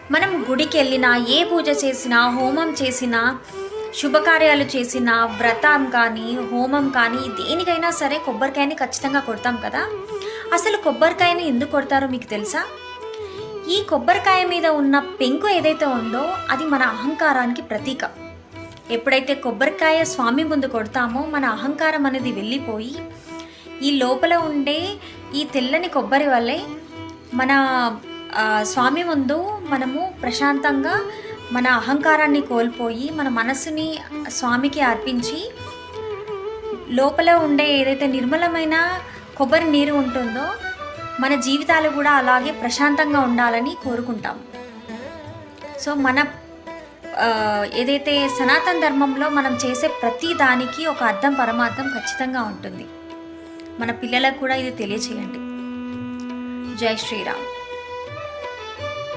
మనం గుడికి వెళ్ళినా, ఏ పూజ చేసినా, హోమం చేసినా, శుభకార్యాలు చేసినా, వ్రతం కానీ, హోమం కానీ, దేనికైనా సరే కొబ్బరికాయని ఖచ్చితంగా కొడతాం కదా! అసలు కొబ్బరికాయని ఎందుకు కొడతారో మీకు తెలుసా? ఈ కొబ్బరికాయ మీద ఉన్న పెంకు ఏదైతే ఉందో అది మన అహంకారానికి ప్రతీక. ఎప్పుడైతే కొబ్బరికాయ స్వామి ముందు కొడతామో మన అహంకారం అనేది వెళ్ళిపోయి, ఈ లోపల ఉండే ఈ తెల్లని కొబ్బరి వల్లే మన స్వామి ముందు మనము ప్రశాంతంగా మన అహంకారాన్ని కోల్పోయి మన మనసుని స్వామికి అర్పించి లోపల ఉండే ఏదైతే నిర్మలమైన కొబ్బరి నీరు ఉంటుందో మన జీవితాలు కూడా అలాగే ప్రశాంతంగా ఉండాలని కోరుకుంటాం. సో మన ఏదైతే సనాతన ధర్మంలో మనం చేసే ప్రతి దానికి ఒక అర్థం పరమార్థం ఖచ్చితంగా ఉంటుంది. మన పిల్లలకు కూడా ఇది తెలియచేయండి. జై శ్రీరామ్.